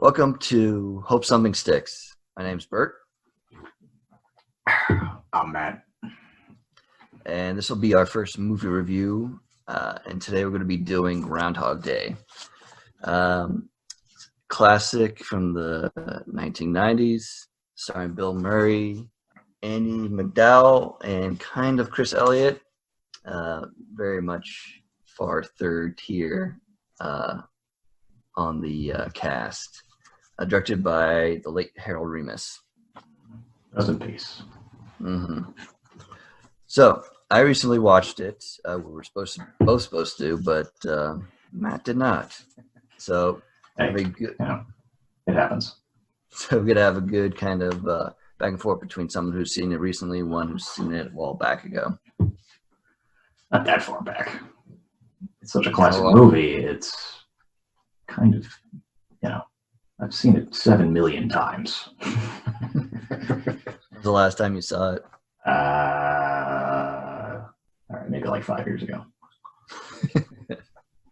Welcome to Hope Something Sticks. My name's Burt. I'm Matt. And this will be our first movie review. And today we're going to be doing Groundhog Day. Classic from the 1990s, starring Bill Murray, Andy McDowell, and kind of Chris Elliott. Very much far third tier on the cast. Directed by the late Harold Ramis. Rest in peace. Mm-hmm. So I recently watched it. We were both supposed to, but Matt did not. So Hey, good, it happens. So we're gonna have a good kind of back and forth between someone who's seen it recently and one who's seen it a while back ago. Not that far back. It's such a classic movie. It's kind of, I've seen it 7 million times. The last time you saw it? All right, maybe like 5 years ago.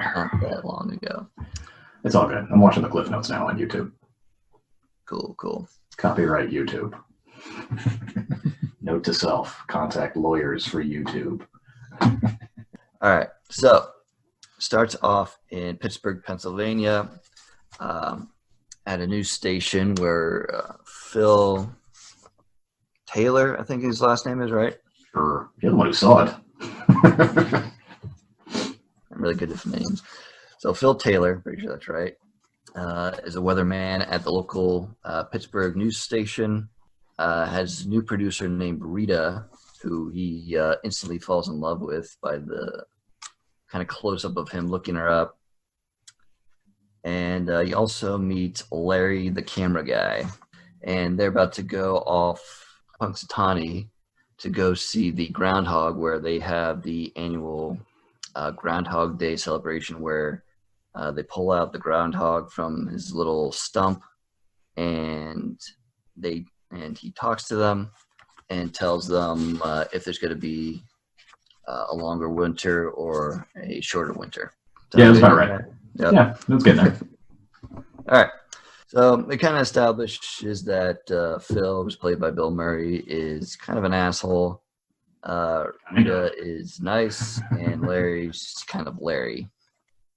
Not that long ago. It's all good. I'm watching the Cliff Notes now on YouTube. Cool. Copyright YouTube. Note to self, contact lawyers for YouTube. All right, so starts off in Pittsburgh, Pennsylvania, at a news station where Phil Taylor, I think his last name is, right? Sure. You're the one who saw it. I'm really good with names. So Phil Taylor, pretty sure that's right, is a weatherman at the local Pittsburgh news station. Has a new producer named Rita, who he instantly falls in love with by the kind of close-up of him looking her up. And you also meet Larry, the camera guy. And they're about to go off Punxsutawney to go see the Groundhog, where they have the annual Groundhog Day celebration where they pull out the groundhog from his little stump, and he talks to them and tells them if there's going to be a longer winter or a shorter winter. Yeah, that's about right. Yep. Yeah, that's good there. All right. So it kind of establishes that Phil, who's played by Bill Murray, is kind of an asshole. Rita is nice, and Larry's kind of Larry.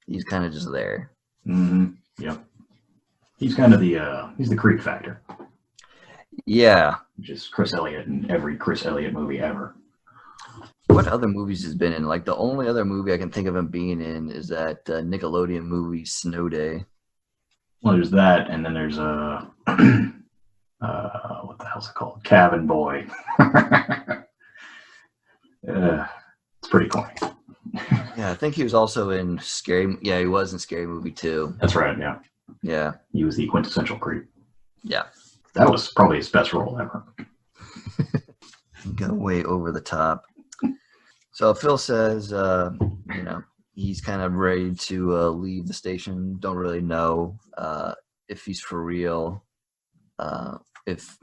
He's kind of just there. Mm-hmm. Yep. He's kind of he's the creep factor. Yeah. Just Chris Elliott in every Chris Elliott movie ever. What other movies has been in? Like, the only other movie I can think of him being in is that Nickelodeon movie Snow Day. Well, there's that, and then there's what the hell's it called? Cabin Boy. It's pretty corny. Yeah, I think he was also in Scary. Yeah, he was in Scary Movie 2. That's right. Yeah. Yeah. He was the quintessential creep. Yeah. That was probably his best role ever. Go way over the top. So Phil says, he's kind of ready to leave the station. Don't really know if he's for real, if,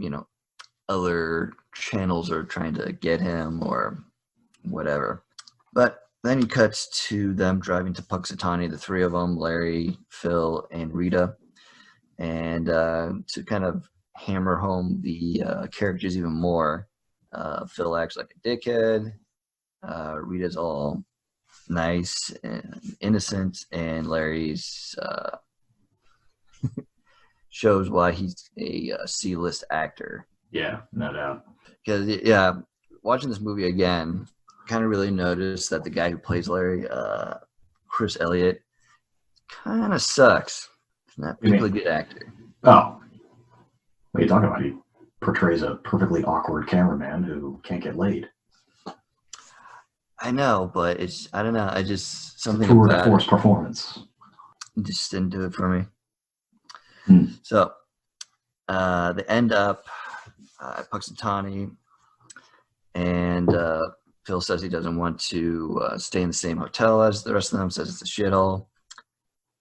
other channels are trying to get him or whatever. But then he cuts to them driving to Punxsutawney, the three of them, Larry, Phil, and Rita. And to kind of hammer home the characters even more, Phil acts like a dickhead. Rita's all nice and innocent, and Larry's shows why he's a C-list actor. Yeah, no doubt. Because, watching this movie again, kind of really noticed that the guy who plays Larry, Chris Elliott, kind of sucks. He's not a particularly good actor. Oh. What are you talking about? He portrays a perfectly awkward cameraman who can't get laid. I know, but I don't know. I just, something tour de about force performance. Just didn't do it for me. Hmm. So, they end up at Punxsutawney, and Phil says he doesn't want to stay in the same hotel as the rest of them, says it's a shithole.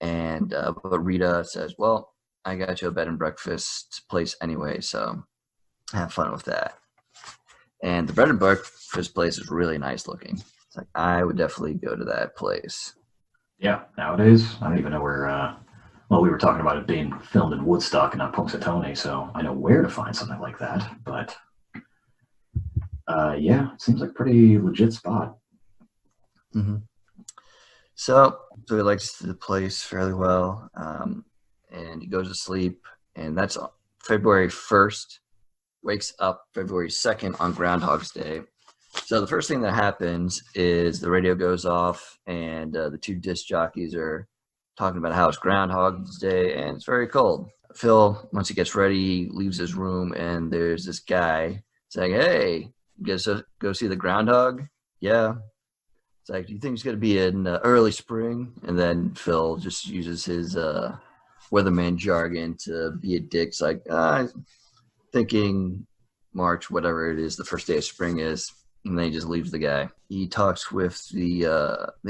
And but Rita says, well, I got you a bed and breakfast place anyway, so have fun with that. And the bread and breakfast place is really nice looking. It's like, I would definitely go to that place. Yeah, nowadays, I don't even know where Well, we were talking about it being filmed in Woodstock and not Punxsutawney, so I know where to find something like that. But yeah, it seems like a pretty legit spot. Mm-hmm. So he likes the place fairly well, and he goes to sleep, and that's February 1st. Wakes up February 2nd on Groundhog's Day. So the first thing that happens is the radio goes off, and the two disc jockeys are talking about how it's Groundhog's Day, and it's very cold. Phil, once he gets ready, leaves his room, and there's this guy saying, "Hey, you guys go see the groundhog?" "Yeah." It's like, "Do you think it's going to be in early spring?" And then Phil just uses his weatherman jargon to be a dick. It's like, thinking March, whatever it is, the first day of spring is, and then he just leaves the guy. He talks with the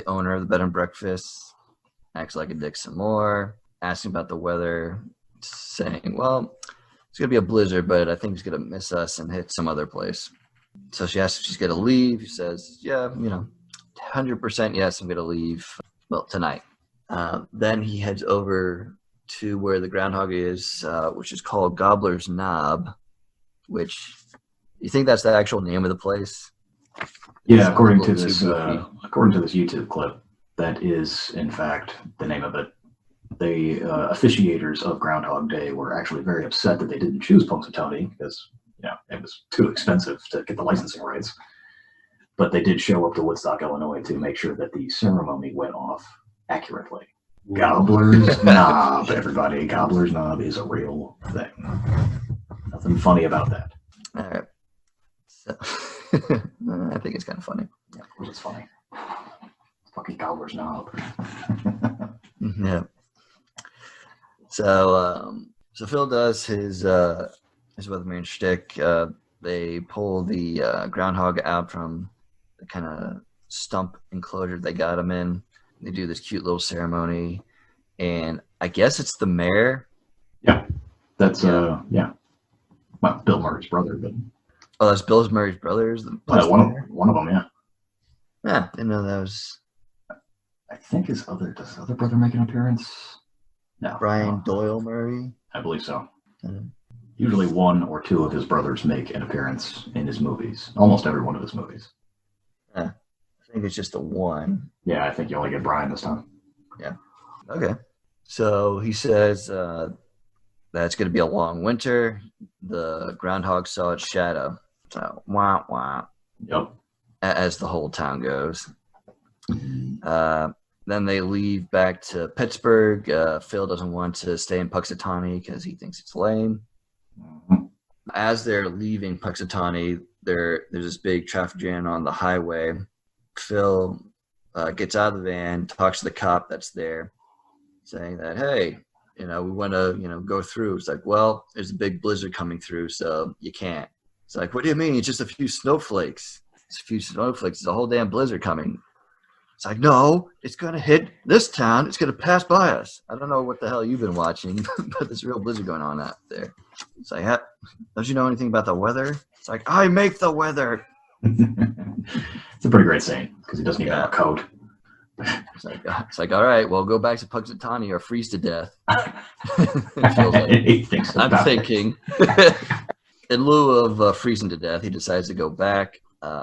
owner of the bed and breakfast, acts like a dick some more, asking about the weather, saying, "Well, it's going to be a blizzard, but I think it's going to miss us and hit some other place." So she asks if she's going to leave. He says, "Yeah, 100% yes, I'm going to leave, well, tonight." Then he heads over to where the groundhog is, which is called Gobbler's Knob, which, you think that's the actual name of the place? Yeah, according to this YouTube clip, that is in fact the name of it. The officiators of Groundhog Day were actually very upset that they didn't choose Punxsutawney because it was too expensive to get the licensing rights. But they did show up to Woodstock, Illinois, to make sure that the ceremony went off accurately. Gobbler's Knob, everybody. Gobbler's Knob is a real thing. Nothing funny about that. All right. So, I think it's kind of funny. Yeah, of course it's funny. Fucking Gobbler's Knob. Yeah. So Phil does his weatherman shtick. They pull the groundhog out from the kind of stump enclosure they got him in. They do this cute little ceremony, and I guess it's the mayor. Yeah, that's Well, Bill Murray's brother, but that's Bill Murray's brother. One of them, yeah. Yeah, I didn't know that was. I think does his other brother make an appearance? No, Brian Doyle Murray. I believe so. Usually one or two of his brothers make an appearance in his movies. Almost every one of his movies. Yeah. I think it's just the one. Yeah, I think you only get Brian this time. Yeah. Okay. So he says that it's going to be a long winter. The groundhog saw its shadow. So, wah, wah. Yep. As the whole town goes. Then they leave back to Pittsburgh. Phil doesn't want to stay in Punxsutawney because he thinks it's lame. Mm-hmm. As they're leaving Punxsutawney, there's this big traffic jam on the highway. Phil gets out of the van, talks to the cop that's there, saying that, "Hey, we want to, go through." It's like, "Well, there's a big blizzard coming through, so you can't." It's like, "What do you mean? It's just a few snowflakes. It's a few snowflakes. It's a whole damn blizzard coming." It's like, "No, it's going to hit this town. It's going to pass by us." I don't know what the hell you've been watching, but there's a real blizzard going on out there. It's like, "Don't you know anything about the weather?" It's like, "I make the weather." It's a pretty great scene because he doesn't even have a coat. It's like, "All right, well, go back to Punxsutawney or freeze to death." He thinks I'm thinking, in lieu of freezing to death, he decides to go back,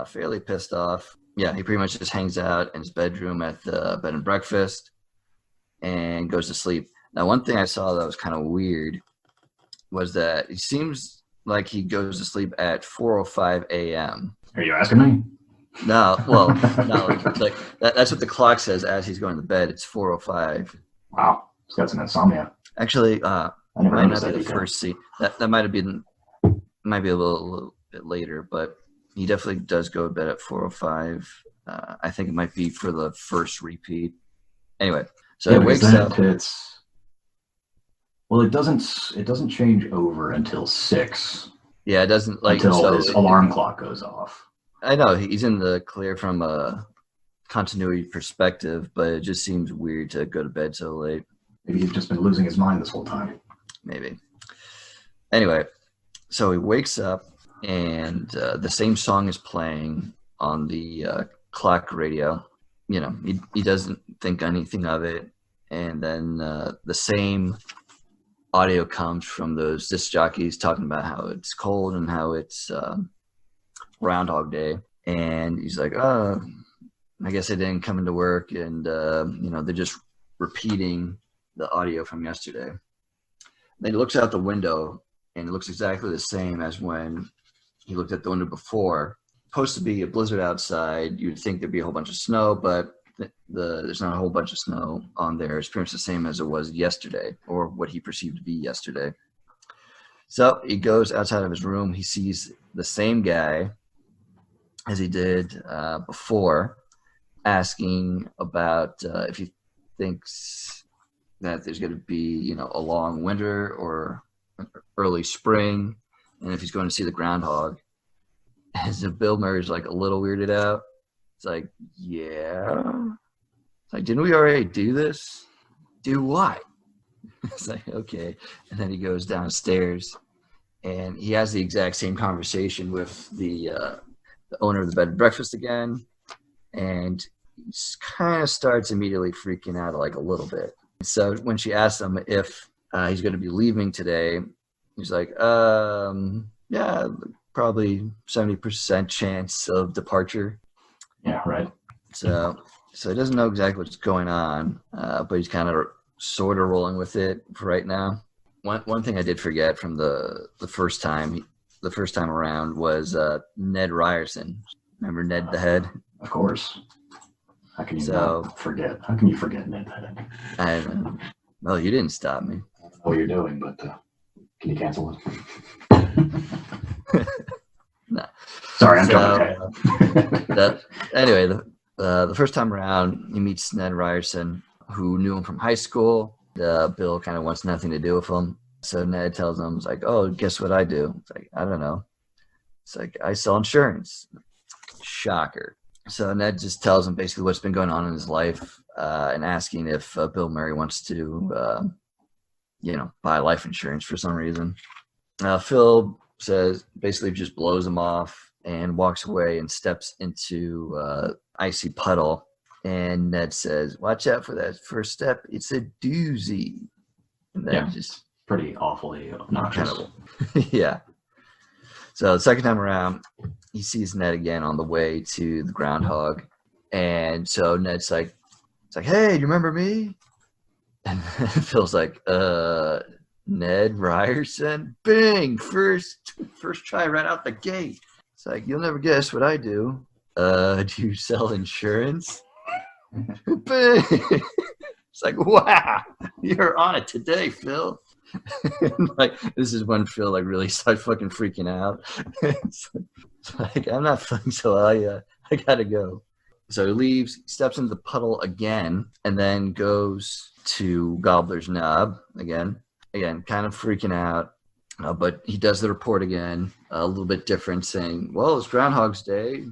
fairly pissed off. Yeah, he pretty much just hangs out in his bedroom at the bed and breakfast and goes to sleep. Now, one thing I saw that was kind of weird was that it seems like he goes to sleep at 4:05 a.m. Are you asking me? No, well, no, like that's what the clock says as he's going to bed. It's 4:05. Wow, he's got some insomnia. Actually, it might not be the first scene. That might have been, might be a little bit later, but he definitely does go to bed at 4:05. I think it might be for the first repeat. Anyway, so he wakes up. It doesn't change over until 6. Yeah, it doesn't until his alarm clock goes off. I know he's in the clear from a continuity perspective, but it just seems weird to go to bed so late. Maybe he's just been losing his mind this whole time. Maybe. Anyway, so he wakes up and the same song is playing on the clock radio. He doesn't think anything of it. and then the same audio comes from those disc jockeys talking about how it's cold and how it's Groundhog Day, and he's like, "Oh, I guess I didn't come into work," and they're just repeating the audio from yesterday. Then he looks out the window, and it looks exactly the same as when he looked at the window before. Supposed to be a blizzard outside. You'd think there'd be a whole bunch of snow, but there's not a whole bunch of snow on there. It's pretty much the same as it was yesterday, or what he perceived to be yesterday. So he goes outside of his room. He sees the same guy as he did before, asking about if he thinks that there's going to be, a long winter or early spring, and if he's going to see the groundhog. And so Bill Murray's like a little weirded out. It's like, yeah. It's like, didn't we already do this? Do what? It's like, okay. And then he goes downstairs, and he has the exact same conversation with the owner of the bed and breakfast again, and he kind of starts immediately freaking out like a little bit. So when she asks him if he's going to be leaving today, he's like, yeah, probably 70% chance of departure. Yeah, right. So he doesn't know exactly what's going on, but he's kind of sort of rolling with it for right now. One thing I did forget from the first time around was Ned Ryerson. Remember Ned the Head? Of course. How can you not forget? How can you forget Ned the Head? I don't know. Well, you didn't stop me. I don't know what you're doing, but can you cancel it? No. Sorry, I'm joking. Anyway, the first time around, he meets Ned Ryerson, who knew him from high school. Bill kind of wants nothing to do with him. So Ned tells him, it's like, oh, guess what I do? It's like, I don't know. It's like, I sell insurance. Shocker. So Ned just tells him basically what's been going on in his life, and asking if Bill Murray wants to, buy life insurance for some reason. Phil says, basically just blows him off and walks away and steps into icy puddle. And Ned says, watch out for that first step. It's a doozy. And then just pretty awfully obnoxious. Yeah. So the second time around, he sees Ned again on the way to the groundhog. And so Ned's like, hey, do you remember me? And Phil's like, Ned Ryerson? Bing! First try right out the gate. It's like, you'll never guess what I do. Do you sell insurance? Bing! It's like, wow, you're on it today, Phil. Like, this is when Phil really starts fucking freaking out. It's like, I'm not feeling so well. I gotta go. So he leaves, steps into the puddle again, and then goes to Gobbler's Knob again, kind of freaking out. But he does the report again, a little bit different, saying, well, it's Groundhog's Day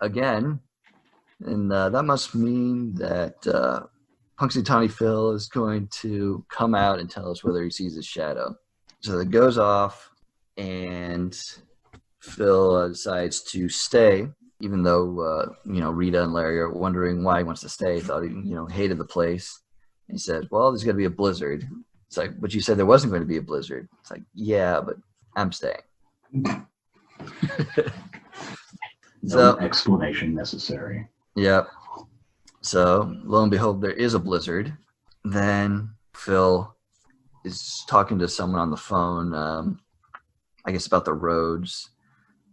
again. And that must mean that Punxsutawney Phil is going to come out and tell us whether he sees his shadow. So it goes off, and Phil decides to stay, even though, Rita and Larry are wondering why he wants to stay. Thought he, hated the place. And he says, well, there's going to be a blizzard. It's like, but you said there wasn't going to be a blizzard. It's like, yeah, but I'm staying. No explanation necessary. Yep. So, lo and behold, there is a blizzard. Then Phil is talking to someone on the phone, I guess about the roads,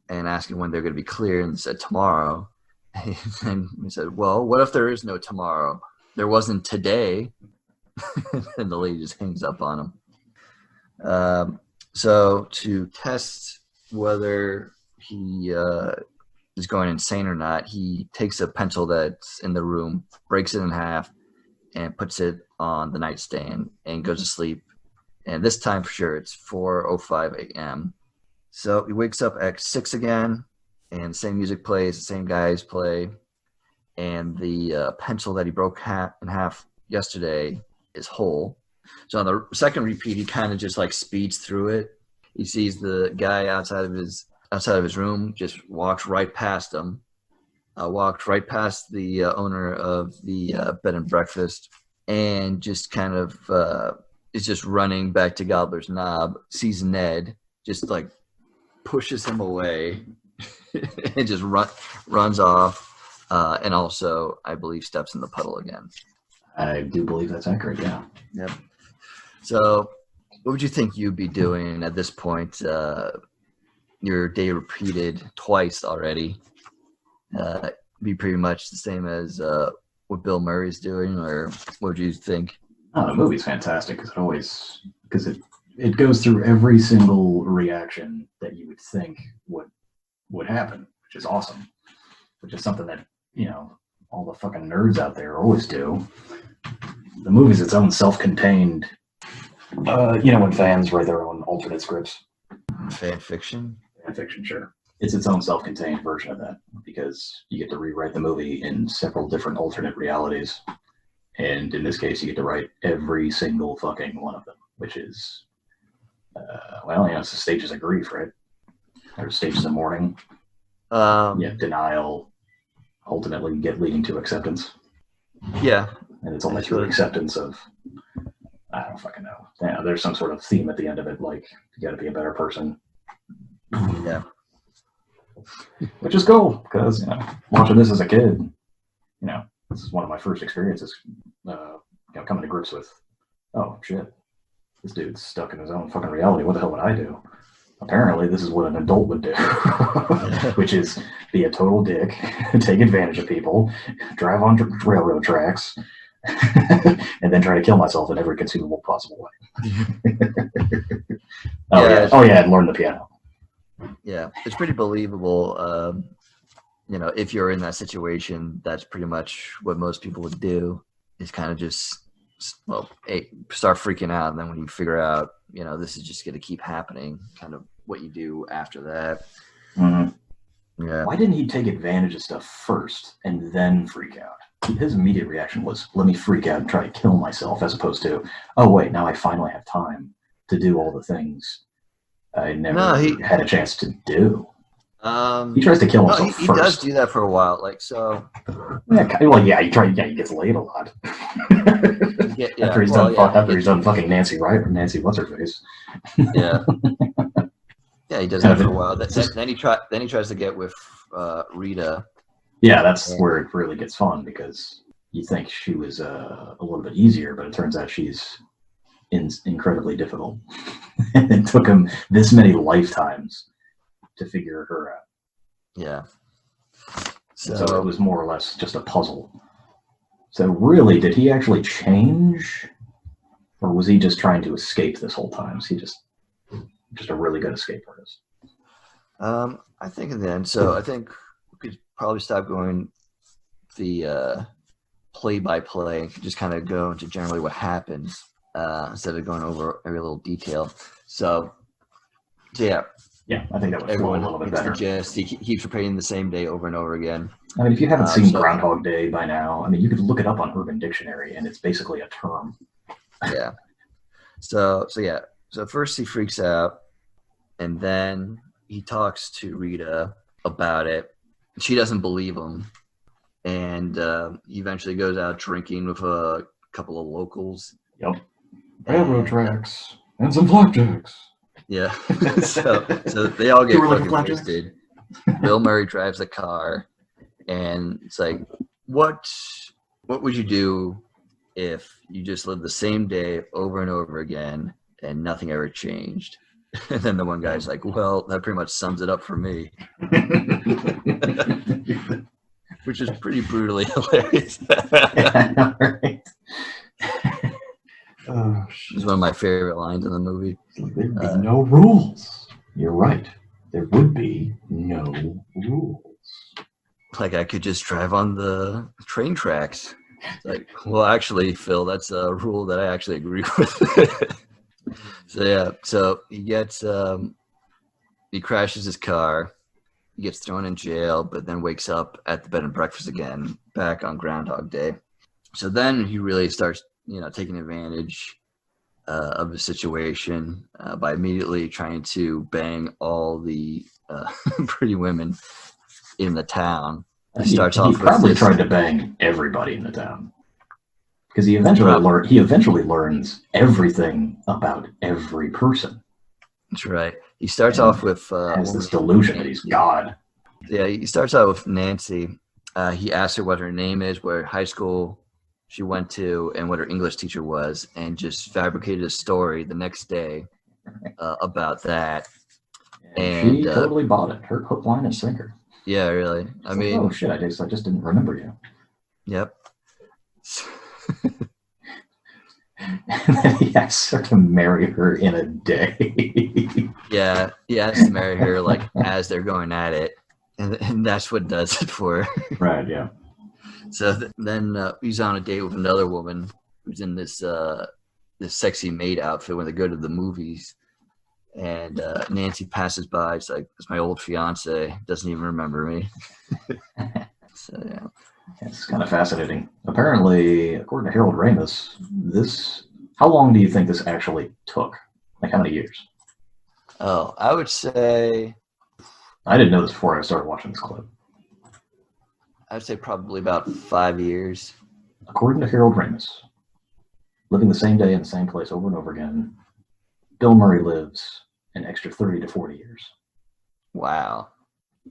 and asking when they're going to be clear, and said tomorrow. And he said, well, what if there is no tomorrow? There wasn't today. And the lady just hangs up on him. So to test whether he is going insane or not, he takes a pencil that's in the room, breaks it in half, and puts it on the nightstand and goes to sleep. And this time for sure, it's 4:05 a.m. So he wakes up at 6 again, and the same music plays, the same guys play, and the pencil that he broke in half yesterday is whole. So on the second repeat, he kind of just speeds through it. He sees the guy outside of his room, just walks right past him, walked right past the owner of the bed and breakfast, and just kind of is just running back to Gobbler's Knob, sees Ned, just like pushes him away and just runs off, and also I believe steps in the puddle again. I do believe that's accurate. Yeah. Yep. So what would you think you'd be doing at this point? Your day repeated twice already. Be pretty much the same as what Bill Murray's doing, or what would you think? Oh, the movie's fantastic because it goes through every single reaction that you would think would happen, which is awesome. Which is something that, you know, all the fucking nerds out there always do. The movie's its own self-contained, you know, when fans write their own alternate scripts. Fan fiction? Fan fiction, sure. It's its own self-contained version of that, because you get to rewrite the movie in several different alternate realities. And in this case, you get to write every single fucking one of them, which is, well, you know, it's the stages of grief, right? There's stages of mourning. Yeah, denial, ultimately leading to acceptance. Yeah. And it's only through acceptance of, I don't fucking know. Yeah, there's some sort of theme at the end of it, like, you gotta be a better person. Yeah. Which is cool, because, you know, watching this as a kid, you know, this is one of my first experiences, you know, coming to grips with, oh, shit, this dude's stuck in his own fucking reality. What the hell would I do? Apparently, this is what an adult would do, which is be a total dick, take advantage of people, drive on railroad tracks, and then try to kill myself in every conceivable possible way. And learn the piano. Yeah, it's pretty believable. You know, if you're in that situation, that's pretty much what most people would do, is kind of just, well, start freaking out. And then when you figure out, you know, this is just going to keep happening, kind of what you do after that. Mm-hmm. Yeah. Why didn't he take advantage of stuff first and then freak out? His immediate reaction was, let me freak out and try to kill myself, as opposed to, oh, wait, now I finally have time to do all the things I never had a chance to do. He tries to kill himself first. He does do that for a while, like, so. Yeah, well, yeah, he gets laid a lot. After he's done fucking Nancy what's her face. Yeah. Yeah, he does that for a while. Then he tries to get with Rita. Yeah, that's where it really gets fun, because you think she was a little bit easier, but it turns out she's incredibly difficult. And it took him this many lifetimes to figure her out. Yeah. So it was more or less just a puzzle. So really, did he actually change? Or was he just trying to escape this whole time? Is he just a really good escape artist? I think in the end, so I think we could probably stop going the play-by-play, just kind of go into generally what happens, instead of going over every little detail. So yeah. Yeah, I think that would flow a little bit better. He keeps repeating the same day over and over again. I mean, if you haven't seen Groundhog Day by now, I mean, you could look it up on Urban Dictionary, and it's basically a term. Yeah. So first he freaks out, and then he talks to Rita about it. She doesn't believe him, and he eventually goes out drinking with a couple of locals. Yep. Railroad tracks and some flapjacks. Yeah. so they all get fucking wasted. Bill Murray drives the car, and it's like, what would you do if you just lived the same day over and over again and nothing ever changed? And then the one guy's like, well, that pretty much sums it up for me. Which is pretty brutally hilarious. Yeah, right. Oh, shit. It's one of my favorite lines in the movie. There'd be no rules. You're right. There would be no rules. Like, I could just drive on the train tracks. It's like, well, actually, Phil, that's a rule that I actually agree with. So he gets, he crashes his car. He gets thrown in jail, but then wakes up at the bed and breakfast again, back on Groundhog Day. So then he really starts, taking advantage of the situation by immediately trying to bang all the pretty women in the town. He probably tried to bang everybody in the town. Because he eventually learns everything about every person. That's right. He starts off with has this delusion that he's God. Yeah, he starts out with Nancy. He asks her what her name is, where high school she went to, and what her English teacher was, and just fabricated a story the next day about that. And she totally bought it. Her hook, line, and sinker. Yeah, really. I mean, oh shit! I just didn't remember you. Yep. And then he asks her to marry her in a day. Yeah, he asks to marry her like as they're going at it, and that's what does it for her. Right. Yeah. So then he's on a date with another woman who's in this sexy maid outfit when they go to the movies, and Nancy passes by. It's like, it's my old fiance. Doesn't even remember me. So yeah. It's kind of fascinating. Apparently, according to Harold Ramis, how long do you think this actually took? Like, how many years? Oh, I would say... I didn't know this before I started watching this clip. I'd say probably about 5 years. According to Harold Ramis, living the same day in the same place over and over again, Bill Murray lives an extra 30 to 40 years. Wow.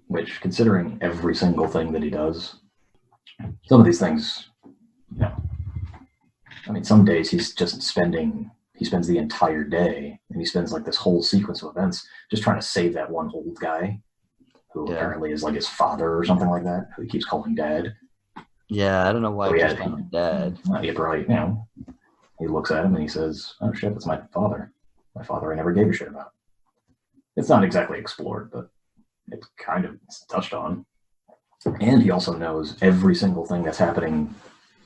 Which, considering every single thing that he does, some of these things, I mean, some days he spends the entire day, and he spends like this whole sequence of events just trying to save that one old guy who apparently is like his father or something like that, who he keeps calling dad. Yeah, I don't know why he's calling him dad. He probably, he looks at him and he says, oh shit, that's my father. My father I never gave a shit about. It's not exactly explored, but it's kind of touched on. And he also knows every single thing that's happening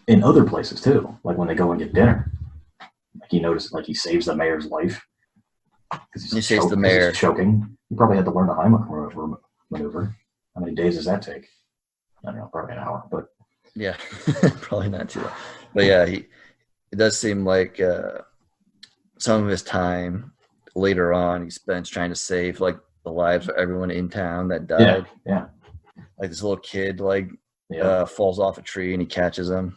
in other places too. Like when they go and get dinner, like he noticed, like he saves the mayor's life. He saves the mayor. He's choking. He probably had to learn the Heimlich maneuver. How many days does that take? I don't know, probably an hour. But yeah, probably not too long. But yeah, it does seem like some of his time later on he spends trying to save like the lives of everyone in town that died. Yeah. Like this little kid, falls off a tree and he catches him.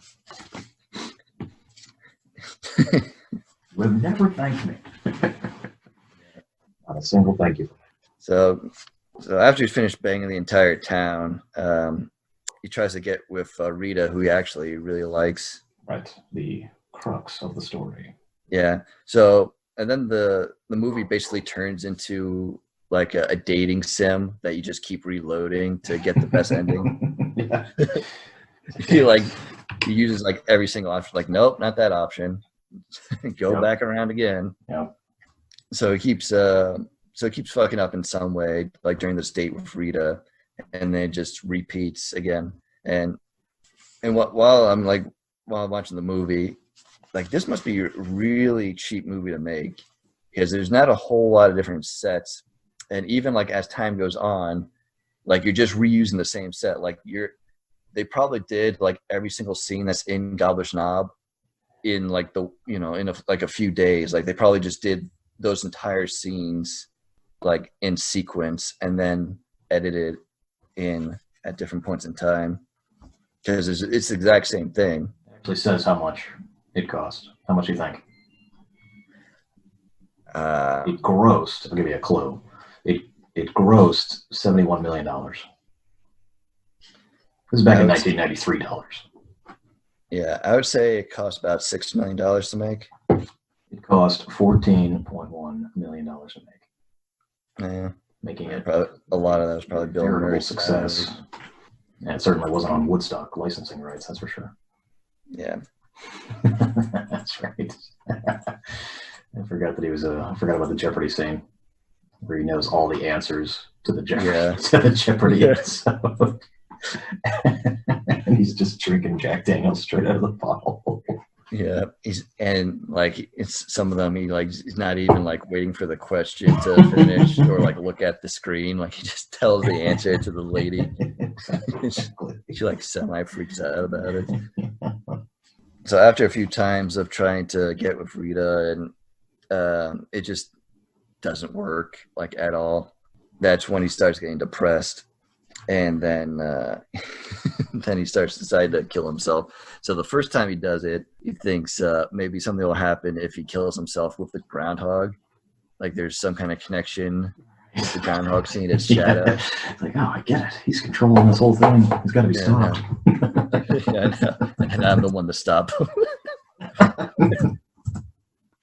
Will never thank me. Not a single thank you. So after he's finished banging the entire town, he tries to get with Rita, who he actually really likes. Right, the crux of the story. Yeah. So, and then the movie basically turns into like a dating sim that you just keep reloading to get the best ending. Yeah. he uses like every single option. Like, nope, not that option. Go back around again. Yeah. So he keeps fucking up in some way, like during this date with Rita, and then it just repeats again. And while I'm watching the movie, like this must be a really cheap movie to make because there's not a whole lot of different sets. And even like as time goes on, like you're just reusing the same set. Like they probably did like every single scene that's in Gobbler's Knob in like a few days. Like they probably just did those entire scenes like in sequence and then edited in at different points in time because it's the exact same thing. It actually says how much it cost. How much do you think? It grossed. I'll give you a clue. It grossed $71 million. This is back in 1993 dollars. Yeah, I would say it cost about $6 million to make. It cost $14.1 million to make. Yeah, making it a lot of that was probably Bill Murray's success. And it certainly wasn't on Woodstock licensing rights, that's for sure. Yeah, that's right. I forgot about the Jeopardy scene where he knows all the answers to the Jeopardy episode. And he's just drinking Jack Daniels straight out of the bottle. Yeah, it's some of them. He's not even like waiting for the question to finish or like look at the screen. Like he just tells the answer to the lady. She like semi freaks out about it. So after a few times of trying to get with Rita and it just doesn't work like at all. That's when he starts getting depressed And then then he starts to decide to kill himself. So the first time he does it, he thinks maybe something will happen if he kills himself with the groundhog. Like there's some kind of connection with the groundhog seeing his shadow. Yeah. It's like, oh, I get it. He's controlling this whole thing. He's got to be stopped. And I'm the one to stop him.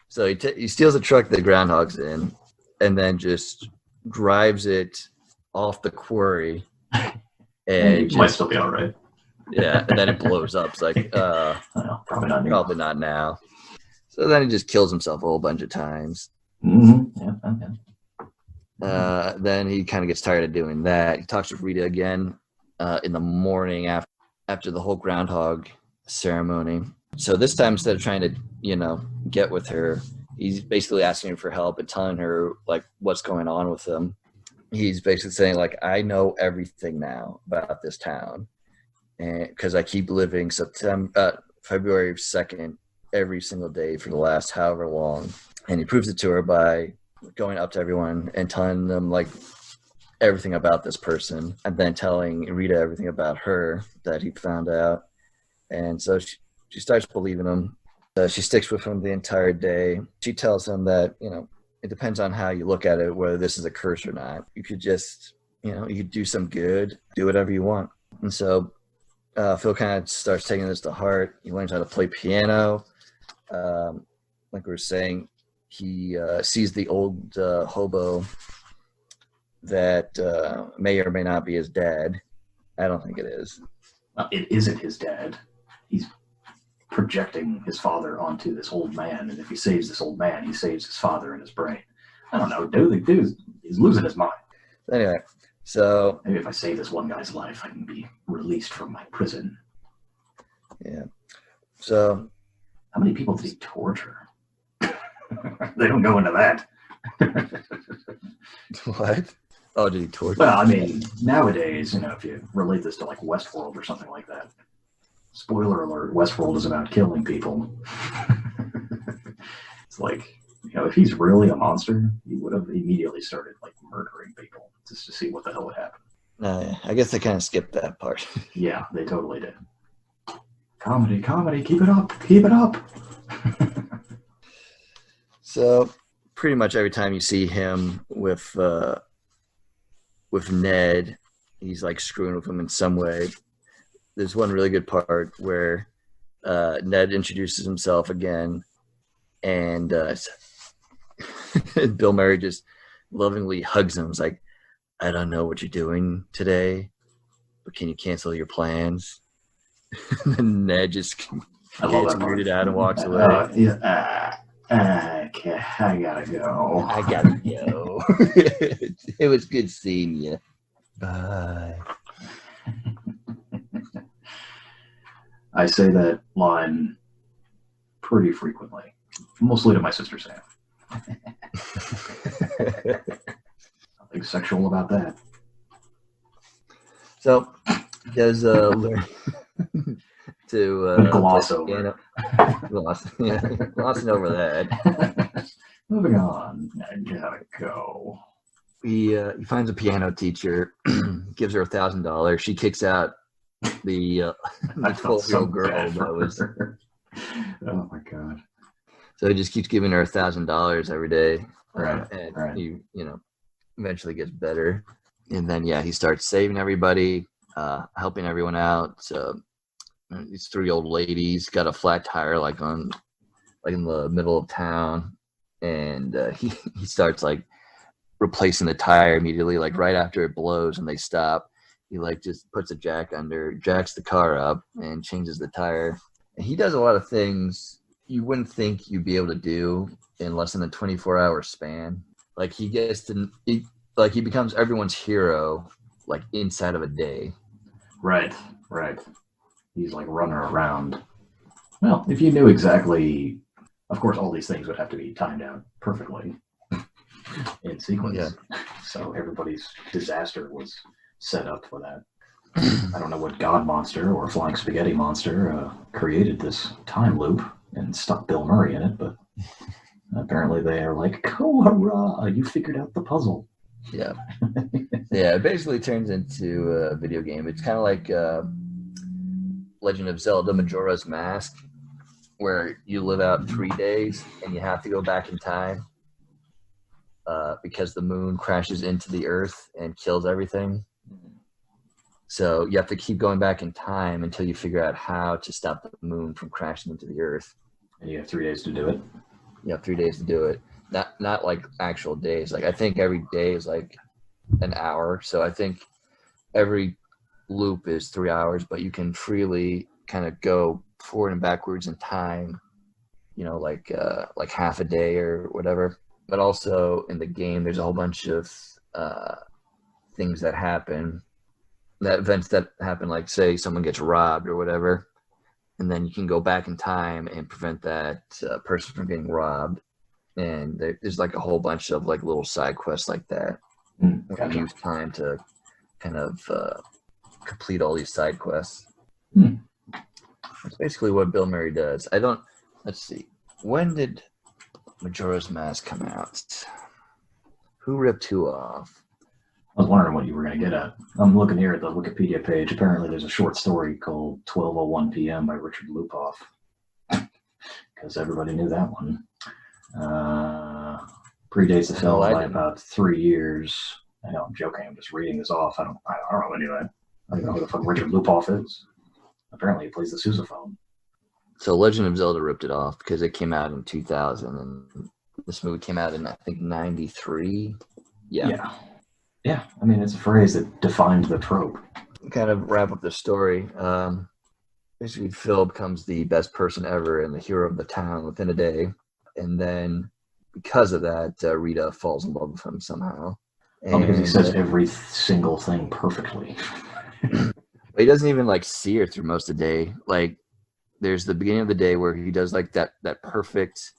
So he steals a truck that the groundhog's in and then just drives it off the quarry. And it might still be all right. Yeah, and then it blows up. It's like, probably not now. So then he just kills himself a whole bunch of times. Mm-hmm. Yeah. Then he kind of gets tired of doing that. He talks to Rita again in the morning after the whole groundhog ceremony. So this time, instead of trying to, get with her, he's basically asking her for help and telling her like what's going on with him. He's basically saying like, I know everything now about this town, and because I keep living February 2nd every single day for the last however long. And he proves it to her by going up to everyone and telling them like everything about this person, and then telling Rita everything about her that he found out. And so she starts believing him. She sticks with him the entire day. She tells him that, it depends on how you look at it, whether this is a curse or not. You could just, you could do some good, do whatever you want. And so Phil kind of starts taking this to heart. He learns how to play piano. Like we were saying, he sees the old hobo that may or may not be his dad. I don't think it is. It isn't his dad. He's projecting his father onto this old man, and if he saves this old man, he saves his father in his brain. I don't know, dude. He's losing his mind. Anyway, so maybe if I save this one guy's life, I can be released from my prison. Yeah. So how many people did he torture? They don't go into that. What? Oh, did he torture? Well, I mean, nowadays, if you relate this to like Westworld or something like that. Spoiler alert, Westworld is about killing people. It's like, if he's really a monster, he would have immediately started like murdering people just to see what the hell would happen. Yeah. I guess they kind of skipped that part. Yeah, they totally did. Comedy, keep it up. So pretty much every time you see him with Ned, he's like screwing with him in some way. There's one really good part where Ned introduces himself again, and Bill Murray just lovingly hugs him. It's like, I don't know what you're doing today, but can you cancel your plans? And then Ned just gets weirded out and walks away. I gotta go. It was good seeing you. Bye. I say that line pretty frequently, mostly to my sister Sam. Nothing sexual about that. So, does learn to gloss over. Glossing over that. Moving on. I gotta go. He finds a piano teacher, gives her $1,000. She kicks out the 12-year-old girl that was. Oh my god! So he just keeps giving her $1,000 every day, right? And he, eventually gets better. And then he starts saving everybody, helping everyone out. So these three old ladies got a flat tire, like in the middle of town, and he starts like replacing the tire immediately, like right after it blows and they stop. He like just puts a jacks the car up and changes the tire. And he does a lot of things you wouldn't think you'd be able to do in less than a 24-hour span. Like he becomes everyone's hero like inside of a day. Right. He's like running around. Well, if you knew exactly, of course, all these things would have to be timed out perfectly in sequence. Yeah. So everybody's disaster was set up for that. I don't know what God Monster or Flying Spaghetti Monster created this time loop and stuck Bill Murray in it, but apparently they are like, oh, hurrah, you figured out the puzzle. Yeah. Yeah, it basically turns into a video game. It's kind of like Legend of Zelda Majora's Mask, where you live out 3 days and you have to go back in time because the moon crashes into the earth and kills everything. So you have to keep going back in time until you figure out how to stop the moon from crashing into the earth. And you have 3 days to do it. You have 3 days to do it. Not like actual days. Like I think every day is like an hour. So I think every loop is 3 hours, but you can freely kind of go forward and backwards in time, like half a day or whatever. But also in the game, there's a whole bunch of things that happen, events that happen, like say someone gets robbed or whatever, and then you can go back in time and prevent that person from getting robbed. And there's like a whole bunch of like little side quests like that. Gotcha. You use time to kind of complete all these side quests. That's basically what Bill Murray does. Let's see. When did Majora's Mask come out? Who ripped who off? I was wondering what you were going to get at. I'm looking here at the Wikipedia page. Apparently there's a short story called 12:01 p.m. by Richard Lupoff. Because everybody knew that one. Predates the film by about 3 years. I know, I'm joking. I'm just reading this off. I don't know any of that. I don't know who the fuck Richard Lupoff is. Apparently he plays the sousaphone. So Legend of Zelda ripped it off because it came out in 2000, and this movie came out in, I think, 93. Yeah. I mean, it's a phrase that defined the trope. Kind of wrap up the story. Basically, Phil becomes the best person ever and the hero of the town within a day. And then because of that, Rita falls in love with him somehow. Because he says every single thing perfectly. He doesn't even like see her through most of the day. Like there's the beginning of the day where he does like that perfect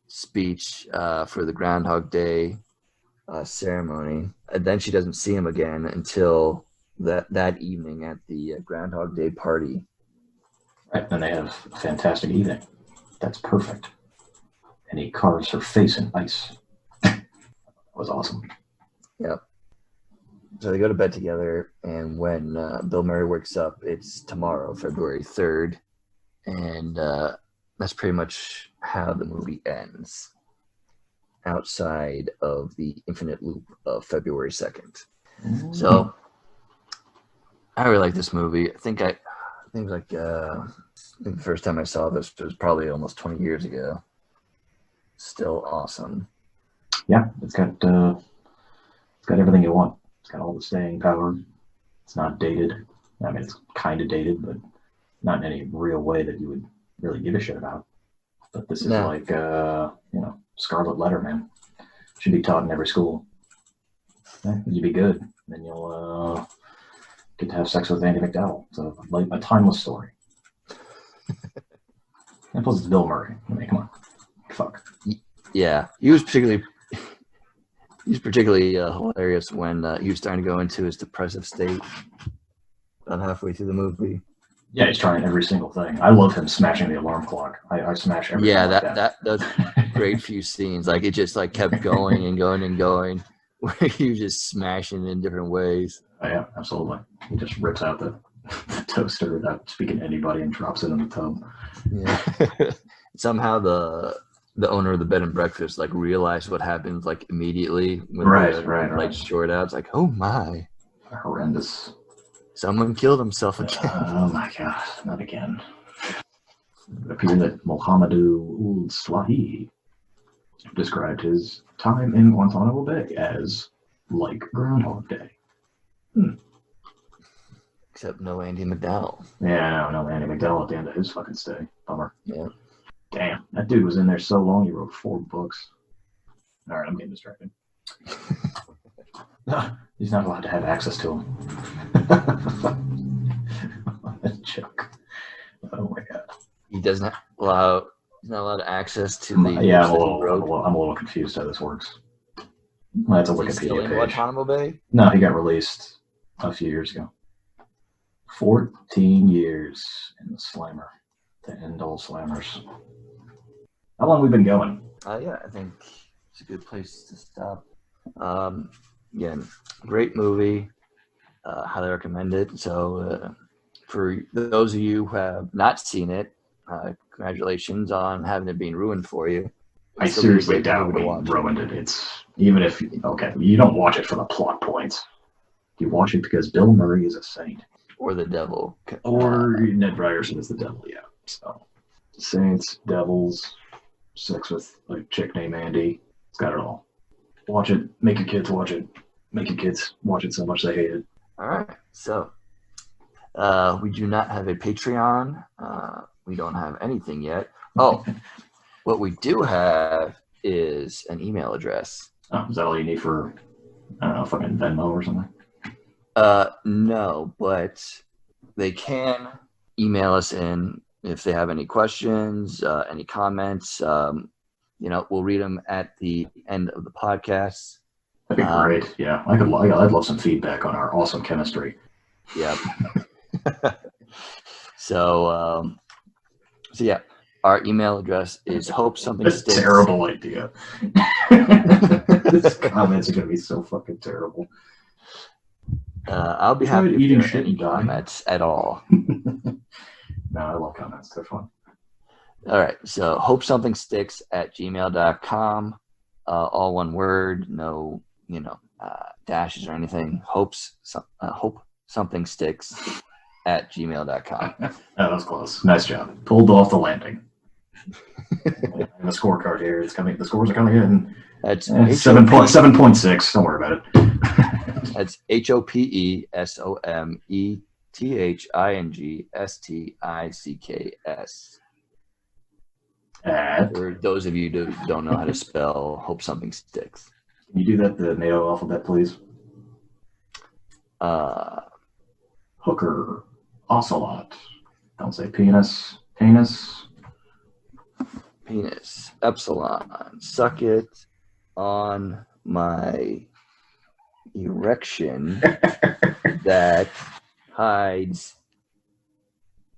speech for the Groundhog Day ceremony, and then she doesn't see him again until that evening at the Groundhog Day party. Right, and they have a fantastic evening. That's perfect. And he carves her face in ice. That was awesome. Yep. So they go to bed together, and when Bill Murray wakes up, it's tomorrow, February 3rd, and that's pretty much how the movie ends, outside of the infinite loop of February 2nd. Mm-hmm. So I really like this movie. I think the first time I saw this was probably almost 20 years ago. Still awesome. Yeah, it's got everything you want. It's got all the staying power. It's not dated. I mean, it's kind of dated, but not in any real way that you would really give a shit about. But this is like, Scarlet Letter, man. Should be taught in every school. You'd be good. Then you'll get to have sex with Andy McDowell. So, like, a timeless story. And plus, it's Bill Murray. I mean, come on. Fuck. Yeah, he was particularly hilarious when he was starting to go into his depressive state about halfway through the movie. Yeah, he's trying every single thing. I love him smashing the alarm clock. I smash everything. Yeah, like that's great few scenes. Like it just like kept going and going and going. Where he was just smashing in different ways. Oh, yeah, absolutely. He just rips out the toaster without speaking to anybody and drops it in the tub. Yeah. Somehow the owner of the bed and breakfast like realized what happened like immediately when the lights short out. It's like, oh my, horrendous. Someone killed himself again. Oh my god, not again. It appeared that Mohamedou Ould Slahi described his time in Guantanamo Bay as like Groundhog Day. Except no Andy McDowell. Yeah, no Andy McDowell at the end of his fucking stay. Bummer. Yeah. Damn, that dude was in there so long he wrote 4 books. All right, I'm getting distracted. He's not allowed to have access to them. That's a joke. Oh my god. He's not allowed access to the. Yeah, I'm a little confused how this works. Well, that's a Wikipedia page. Guantanamo Bay? No, he got released a few years ago. 14 years in the slammer. To end all slammers. How long have we been going? Yeah, I think it's a good place to stop. again, great movie. Highly recommend it. So for those of you who have not seen it, congratulations on having it being ruined for you. I seriously doubt we ruined it. It's even if okay, you don't watch it for the plot points. You watch it because Bill Murray is a saint, or the devil, or Ned Ryerson is the devil. Yeah, so saints, devils, sex with a chick named Andy. It's got it all. Watch it. Make your kids watch it. Make your kids watch it so much they hate it. All right. So we do not have a Patreon. We don't have anything yet. Oh, what we do have is an email address. Oh, is that all you need for, I don't know, fucking Venmo or something? No, but they can email us in if they have any questions, any comments. We'll read them at the end of the podcast. That'd be great. Yeah, I'd love some feedback on our awesome chemistry. Yep. So yeah, our email address is hope something sticks. Terrible idea. This comments are gonna be so fucking terrible. I'll be happy if eating there are shit any and dying. comments at all. No, I love comments. They're fun. All right. So hope something sticks at gmail.com. All one word, no, dashes or anything. Hope something sticks at gmail.com. Oh, that was close. Nice job. Pulled off the landing. I have a scorecard here. It's coming. The scores are coming in. That's 7.6. Don't worry about it. That's HOPESOMETHINGSTICKS. For those of you who don't know how to spell, hope something sticks. Can you do that the NATO alphabet, please? Hooker, ocelot. Don't say penis. Penis. Penis. Epsilon. Suck it on my erection that hides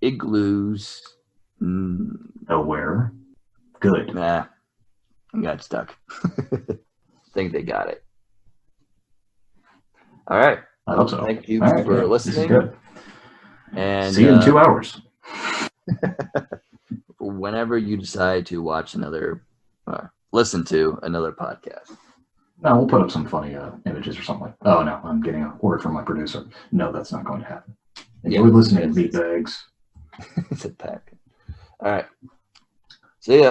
igloos. Nowhere. Good. Nah, I got stuck. Think they got it. All right. I hope so. Thank you for listening. This is good. And see you in 2 hours. Whenever you decide to watch listen to another podcast. No, we'll put up some funny images or something. Oh, no, I'm getting a word from my producer. No, that's not going to happen. Enjoy listening to meatbags. It's a pack. All right. See ya.